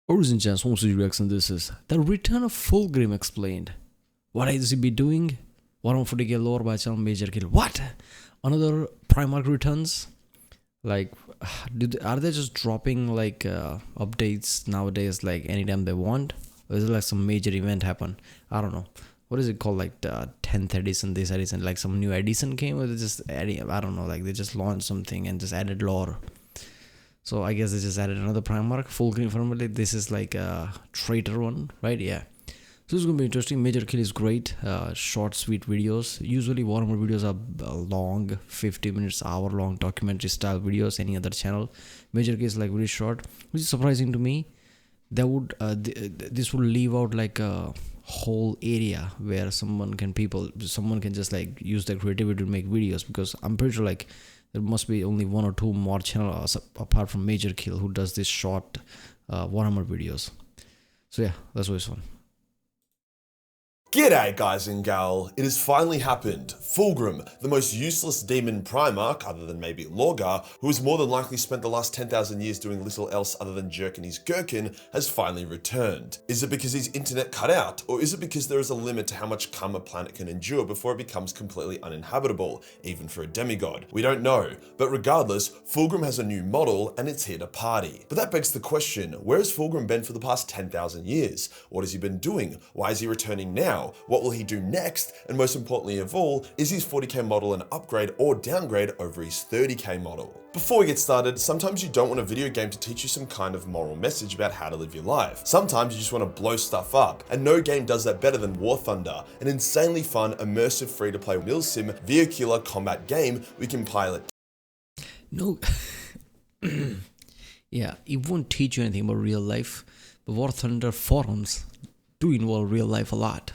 Origin Chance wants to reaction. This is the return of Fulgrim explained. What is he be doing? Warhammer 40k lore by channel Major Kill. What? Another Primarch returns? Like, are they just dropping like updates nowadays, like anytime they want? Or is it like some major event happen? I don't know. What is it called? Like the 10th edition, this edition, like some new edition came, or they just adding? I don't know. Like they just launched something and just added lore. So I guess they just added another Primarch. Fulgrim formally. This is like a traitor one, right? Yeah. So this is gonna be interesting. Major Kill is great. Short, sweet videos. Usually Warhammer videos are long, 50 minutes, hour long documentary style videos. Any other channel, Major Kill is like very short, which is surprising to me. That would this would leave out like a whole area where someone can just like use their creativity to make videos, because I'm pretty sure like there must be only one or two more channels apart from Major Kill who does this short Warhammer videos. So yeah, that's always fun. G'day guys and gal, it has finally happened. Fulgrim, the most useless demon Primarch, other than maybe Lorgar, who has more than likely spent the last 10,000 years doing little else other than jerking his gherkin, has finally returned. Is it because his internet cut out, or is it because there is a limit to how much cum a planet can endure before it becomes completely uninhabitable, even for a demigod? We don't know, but regardless, Fulgrim has a new model and it's here to party. But that begs the question, where has Fulgrim been for the past 10,000 years? What has he been doing? Why is he returning now? What will he do next? And most importantly of all, is his 40k model an upgrade or downgrade over his 30k model? Before we get started, sometimes you don't want a video game to teach you some kind of moral message about how to live your life. Sometimes you just want to blow stuff up, and no game does that better than War Thunder, an insanely fun, immersive, free-to-play milsim vehicular combat game we can pilot. No, yeah, it won't teach you anything about real life, but War Thunder forums do involve real life a lot,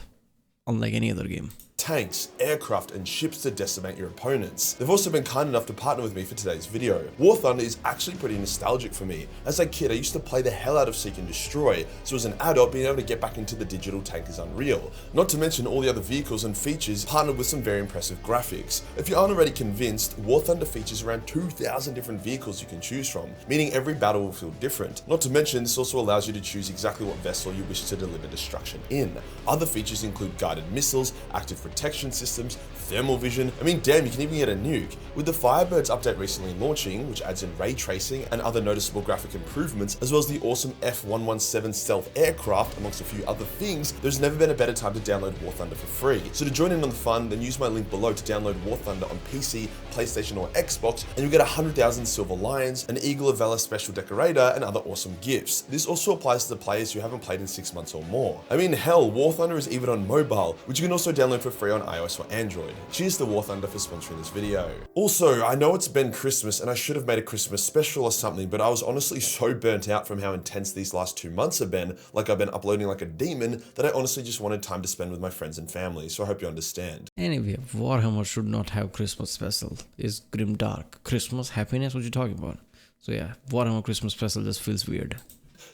unlike any other game. Tanks, aircraft, and ships to decimate your opponents. They've also been kind enough to partner with me for today's video. War Thunder is actually pretty nostalgic for me. As a kid, I used to play the hell out of Seek and Destroy, so as an adult, being able to get back into the digital tank is unreal. Not to mention all the other vehicles and features partnered with some very impressive graphics. If you aren't already convinced, War Thunder features around 2,000 different vehicles you can choose from, meaning every battle will feel different. Not to mention, this also allows you to choose exactly what vessel you wish to deliver destruction in. Other features include guided missiles, active protection systems, thermal vision. I mean, damn, you can even get a nuke. With the Firebirds update recently launching, which adds in ray tracing and other noticeable graphic improvements, as well as the awesome F-117 stealth aircraft, amongst a few other things, there's never been a better time to download War Thunder for free. So to join in on the fun, then use my link below to download War Thunder on PC, PlayStation, or Xbox, and you'll get 100,000 silver lions, an Eagle of Valor special decorator, and other awesome gifts. This also applies to the players who haven't played in 6 months or more. I mean, hell, War Thunder is even on mobile, which you can also download for free on iOS or Android. Cheers to War Thunder for sponsoring this video. Also, I know it's been Christmas and I should have made a Christmas special or something, but I was honestly so burnt out from how intense these last 2 months have been, like I've been uploading like a demon, that I honestly just wanted time to spend with my friends and family, so I hope you understand. Anyway, Warhammer should not have Christmas special. It's grim dark. Christmas, happiness, what you talking about? So yeah, Warhammer Christmas special just feels weird.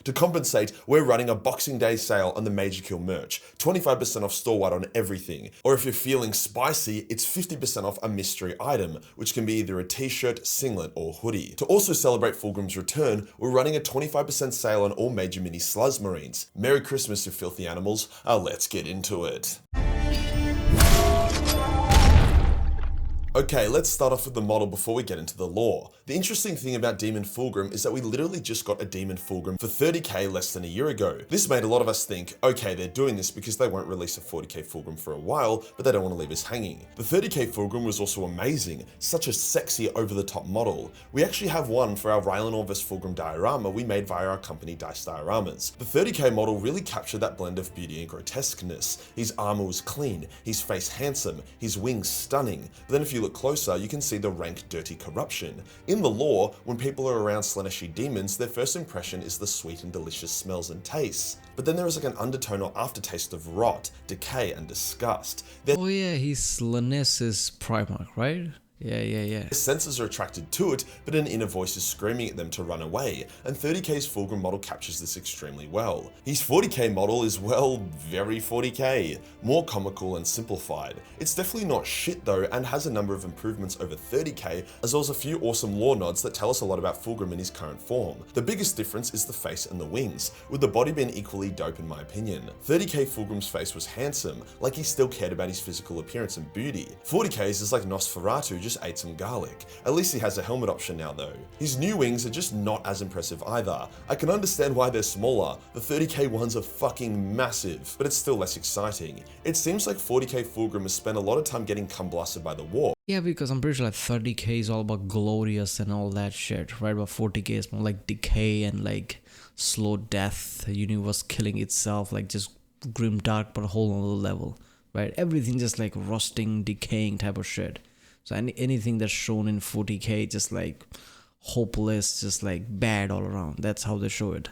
To compensate, we're running a Boxing Day sale on the Major Kill merch, 25% off store-wide on everything. Or if you're feeling spicy, it's 50% off a mystery item, which can be either a t-shirt, singlet, or hoodie. To also celebrate Fulgrim's return, we're running a 25% sale on all major mini Sluzz Marines. Merry Christmas, you filthy animals. Let's get into it. Okay, let's start off with the model before we get into the lore. The interesting thing about Demon Fulgrim is that we literally just got a Demon Fulgrim for 30k less than a year ago. This made a lot of us think, okay, they're doing this because they won't release a 40k Fulgrim for a while, but they don't want to leave us hanging. The 30k Fulgrim was also amazing, such a sexy over-the-top model. We actually have one for our Raylanor vs Fulgrim diorama we made via our company Dice Dioramas. The 30k model really captured that blend of beauty and grotesqueness. His armor was clean, his face handsome, his wings stunning, but then if you look closer, you can see the rank dirty corruption. In the lore, when people are around Slaaneshi demons, their first impression is the sweet and delicious smells and tastes. But then there is like an undertone or aftertaste of rot, decay, and disgust. Oh yeah, he's Slaaneshi's Primarch, right? Yeah. Their senses are attracted to it, but an inner voice is screaming at them to run away, and 30k's Fulgrim model captures this extremely well. His 40k model is, well, very 40k, more comical and simplified. It's definitely not shit though, and has a number of improvements over 30k, as well as a few awesome lore nods that tell us a lot about Fulgrim in his current form. The biggest difference is the face and the wings, with the body being equally dope in my opinion. 30k Fulgrim's face was handsome, like he still cared about his physical appearance and beauty. 40k's is like Nosferatu just ate some garlic. At least he has a helmet option now though. His new wings are just not as impressive either. I can understand why they're smaller, the 30k ones are fucking massive, but it's still less exciting. It seems like 40k Fulgrim has spent a lot of time getting cum blasted by the war. Yeah, because I'm pretty sure like 30k is all about glorious and all that shit, right? But 40k is more like decay and like slow death, the universe killing itself, like just grim dark but a whole other level, right? Everything just like rusting, decaying type of shit. So anything that's shown in 40k just like hopeless, just like bad all around. That's how they show it.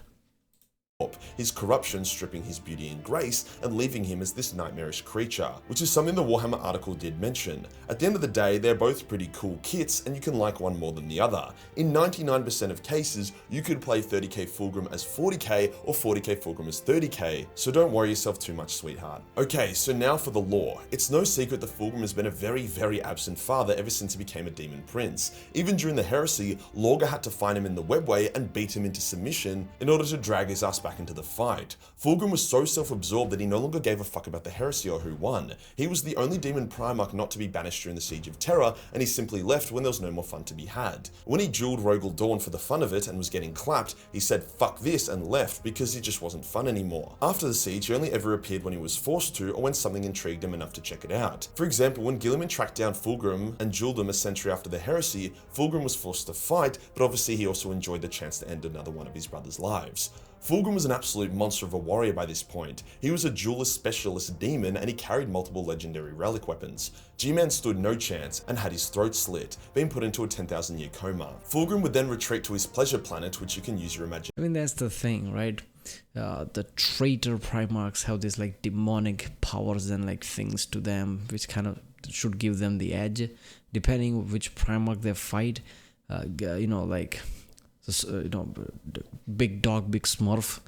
His corruption stripping his beauty and grace and leaving him as this nightmarish creature, which is something the Warhammer article did mention. At the end of the day, they're both pretty cool kits and you can like one more than the other. In 99% of cases, you could play 30k Fulgrim as 40k or 40k Fulgrim as 30k, so don't worry yourself too much, sweetheart. Okay, so now for the lore. It's no secret that Fulgrim has been a very absent father ever since he became a demon prince. Even during the heresy, Lorga had to find him in the webway and beat him into submission in order to drag his ass back into the fight. Fulgrim was so self-absorbed that he no longer gave a fuck about the heresy or who won. He was the only demon Primarch not to be banished during the Siege of Terror, and he simply left when there was no more fun to be had. When he dueled Rogel Dawn for the fun of it and was getting clapped, he said fuck this and left because it just wasn't fun anymore. After the siege, he only ever appeared when he was forced to or when something intrigued him enough to check it out. For example, when Guilliman tracked down Fulgrim and dueled him a century after the heresy, Fulgrim was forced to fight, but obviously he also enjoyed the chance to end another one of his brother's lives. Fulgrim was an absolute monster of a warrior by this point. He was a duelist specialist demon and he carried multiple legendary relic weapons. G-Man stood no chance and had his throat slit, being put into a 10,000 year coma. Fulgrim would then retreat to his pleasure planet, which you can use your imagination. I mean, that's the thing, right? The traitor Primarchs have this like demonic powers and like things to them, which kind of should give them the edge, depending which Primarch they fight. Big dog, big smurf,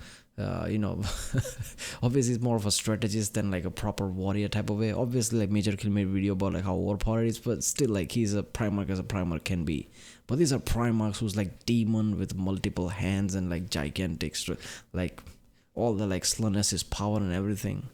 obviously it's more of a strategist than like a proper warrior type of way. Obviously, like Major Kill made a video about like how overpowered he is, but still like he's a Primarch as a Primarch can be. But these are Primarchs who's like demon with multiple hands and like gigantic, like all the like slowness, his power and everything.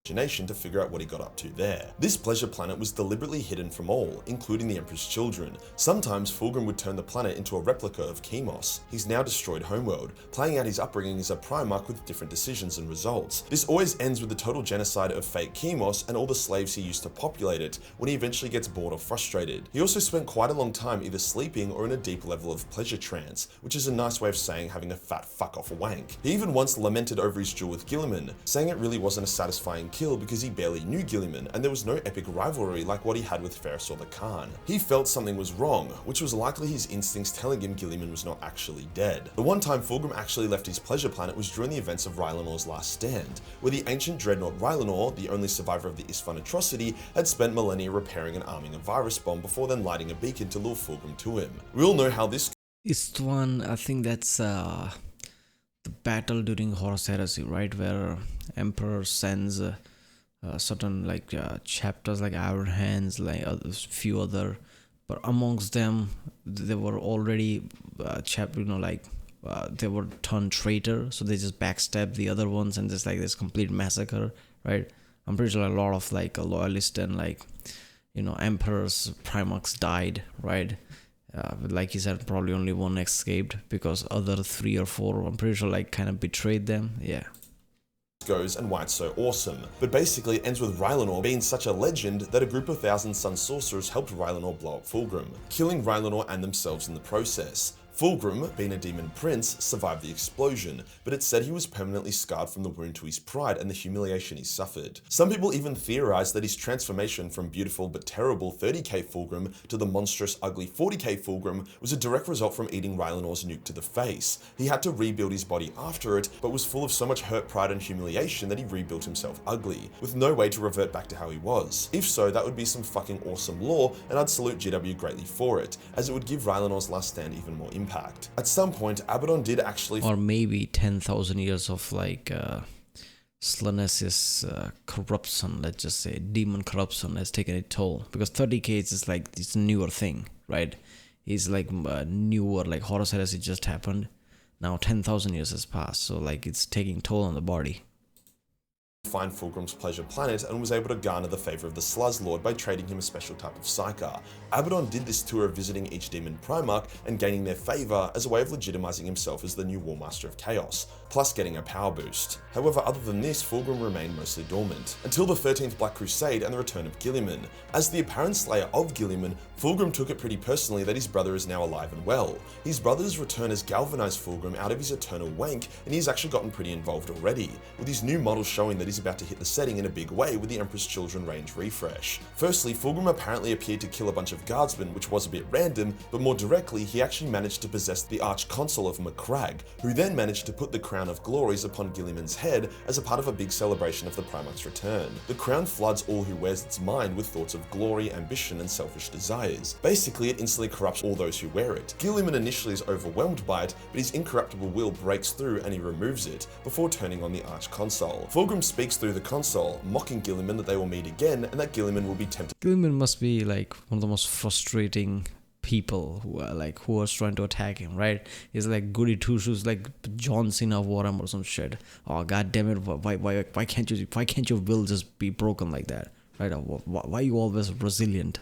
To figure out what he got up to there. This pleasure planet was deliberately hidden from all, including the Emperor's children. Sometimes Fulgrim would turn the planet into a replica of Chemos, his now destroyed homeworld, playing out his upbringing as a Primarch with different decisions and results. This always ends with the total genocide of fake Chemos and all the slaves he used to populate it when he eventually gets bored or frustrated. He also spent quite a long time either sleeping or in a deep level of pleasure trance, which is a nice way of saying having a fat fuck off wank. He even once lamented over his duel with Guilliman, saying it really wasn't a satisfying kill because he barely knew Guilliman and there was no epic rivalry like what he had with Ferris or the Khan. He felt something was wrong, which was likely his instincts telling him Guilliman was not actually dead. The one time Fulgrim actually left his pleasure planet was during the events of Rylanor's last stand, where the ancient dreadnought Rylanor, the only survivor of the Isfan atrocity, had spent millennia repairing and arming a virus bomb before then lighting a beacon to lure Fulgrim to him. We all know how this Istvan, I think that's the battle during Horus Heresy, right, where Emperor sends certain like chapters like Iron Hands, like a few other, but amongst them they were already they were turned traitor, so they just backstab the other ones and just like this complete massacre, right? I'm pretty sure a lot of like a loyalist and like emperors, Primarchs died, right? But like you said, probably only one escaped because other 3 or 4, I'm pretty sure like kind of betrayed them. Yeah. Goes and why it's so awesome, but basically it ends with Rylanor being such a legend that a group of Thousand Sun sorcerers helped Rylanor blow up Fulgrim, killing Rylanor and themselves in the process. Fulgrim, being a demon prince, survived the explosion, but it's said he was permanently scarred from the wound to his pride and the humiliation he suffered. Some people even theorized that his transformation from beautiful but terrible 30k Fulgrim to the monstrous ugly 40k Fulgrim was a direct result from eating Rylanor's nuke to the face. He had to rebuild his body after it, but was full of so much hurt, pride and humiliation that he rebuilt himself ugly, with no way to revert back to how he was. If so, that would be some fucking awesome lore, and I'd salute GW greatly for it, as it would give Rylanor's last stand even more impact. At some point, Abaddon did actually... Or maybe 10,000 years of like Slanesis corruption, let's just say, demon corruption has taken a toll. Because 30k is just like this newer thing, right? It's like newer, like Horus Heresy just happened. Now 10,000 years has passed, so like it's taking toll on the body. Find Fulgrim's pleasure planet and was able to garner the favor of the Sluz Lord by trading him a special type of Psyker. Abaddon did this tour of visiting each demon Primarch and gaining their favor as a way of legitimizing himself as the new Warmaster of Chaos, plus getting a power boost. However, other than this, Fulgrim remained mostly dormant, until the 13th Black Crusade and the return of Guilliman. As the apparent slayer of Guilliman, Fulgrim took it pretty personally that his brother is now alive and well. His brother's return has galvanized Fulgrim out of his eternal wank, and he's actually gotten pretty involved already, with his new model showing that he's about to hit the setting in a big way with the Emperor's Children range refresh. Firstly, Fulgrim apparently appeared to kill a bunch of guardsmen, which was a bit random, but more directly, he actually managed to possess the Arch-Consul of Macragge, who then managed to put the Crown of Glories upon Guilliman's head as a part of a big celebration of the Primarch's return. The crown floods all who wears its mind with thoughts of glory, ambition, and selfish desires. Basically, it instantly corrupts all those who wear it. Guilliman initially is overwhelmed by it, but his incorruptible will breaks through and he removes it, before turning on the Arch-Consul. Fulgrim speaks through the console, mocking Guilliman that they will meet again and that Guilliman will be tempted. Guilliman must be like one of the most frustrating people who are trying to attack him, right? He's like goody two shoes, like John Cena of Warhammer or some shit. Oh god damn it! Why can't your will just be broken like that, right? Why are you always resilient?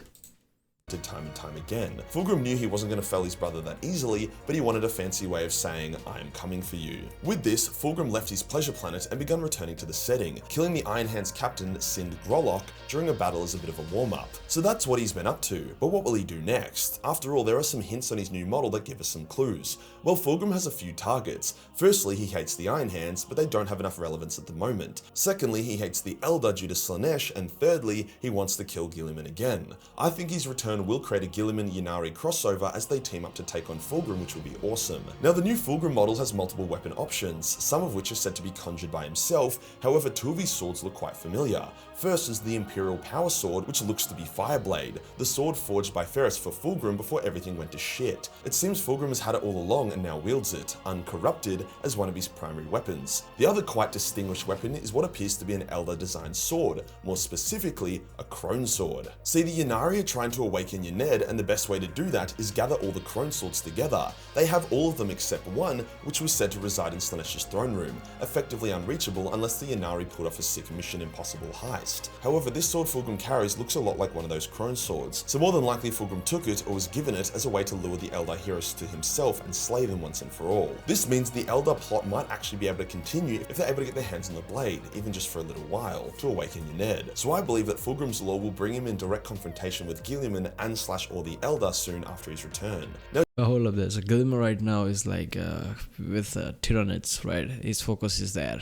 Time and time again. Fulgrim knew he wasn't going to fell his brother that easily, but he wanted a fancy way of saying, I am coming for you. With this, Fulgrim left his pleasure planet and began returning to the setting, killing the Iron Hands captain Sind Grolok during a battle as a bit of a warm-up. So that's what he's been up to, but what will he do next? After all, there are some hints on his new model that give us some clues. Well, Fulgrim has a few targets. Firstly, he hates the Iron Hands, but they don't have enough relevance at the moment. Secondly, he hates the Eldar due to Slanesh, and thirdly, he wants to kill Guilliman again. I think his return will create a Guilliman-Ynnari crossover as they team up to take on Fulgrim, which will be awesome. Now, the new Fulgrim model has multiple weapon options, some of which are said to be conjured by himself. However, two of his swords look quite familiar. First is the Imperial Power Sword, which looks to be Fireblade, the sword forged by Ferris for Fulgrim before everything went to shit. It seems Fulgrim has had it all along and now wields it, uncorrupted, as one of his primary weapons. The other quite distinguished weapon is what appears to be an Eldar-designed sword, more specifically, a Crone Sword. See, the Ynnari are trying to awaken Yned, and the best way to do that is gather all the Crone Swords together. They have all of them except one, which was said to reside in Slanesh's throne room, effectively unreachable unless the Ynnari pulled off a sick Mission Impossible heist. However, this sword Fulgrim carries looks a lot like one of those Crone Swords, so more than likely Fulgrim took it or was given it as a way to lure the Eldar heroes to himself and slay them once and for all. This means the Eldar plot might actually be able to continue if they're able to get their hands on the blade, even just for a little while, to awaken Yned. So I believe that Fulgrim's lore will bring him in direct confrontation with Guilliman and / or the Eldar soon after his return. Now, Hold up there. So Guilliman right now is like with Tyranids, right? His focus is there.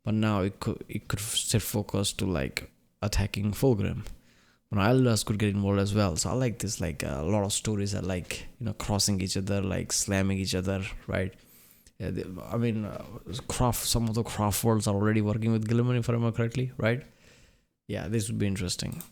But now it could set focus to like attacking Fulgrim. But Eldars could get involved as well. So I like this, like a lot of stories are like, crossing each other, like slamming each other, right? Yeah, some of the craft worlds are already working with Guilliman, if I remember correctly, right? Yeah, this would be interesting.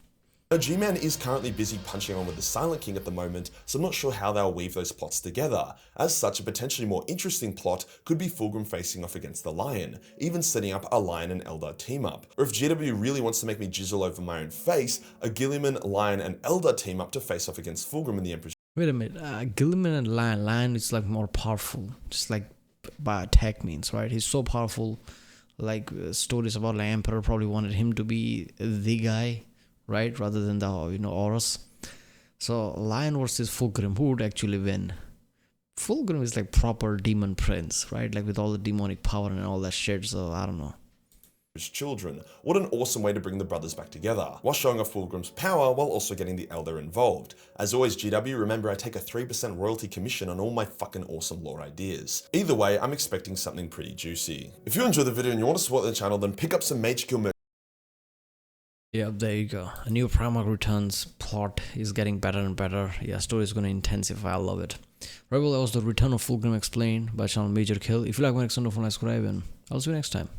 Now, G-Man is currently busy punching on with the Silent King at the moment, so I'm not sure how they'll weave those plots together. As such, a potentially more interesting plot could be Fulgrim facing off against the Lion, even setting up a Lion and Eldar team-up. Or if GW really wants to make me jizzle over my own face, a Guilliman, Lion, and Eldar team-up to face off against Fulgrim in the Emperor's... Wait a minute, Guilliman and Lion is like more powerful, just like by attack means, right? He's so powerful, like stories about the Emperor probably wanted him to be the guy, right, rather than the Horus. So Lion versus Fulgrim, who would actually win? Fulgrim is like proper demon prince, right, like with all the demonic power and all that shit. So I don't know. children. What an awesome way to bring the brothers back together, while showing off Fulgrim's power while also getting the Elder involved. As always, GW, remember I take a 3% royalty commission on all my fucking awesome lore ideas. Either way, I'm expecting something pretty juicy. If you enjoyed the video and you want to support the channel, then pick up some Mage Kill merch. Yep, there you go. A new Primarch Returns plot is getting better and better. Yeah, story is going to intensify. I love it. Right, well, that was the Return of Fulgrim explained by channel Major Kill. If you like my next one, don't forget to subscribe, and I'll see you next time.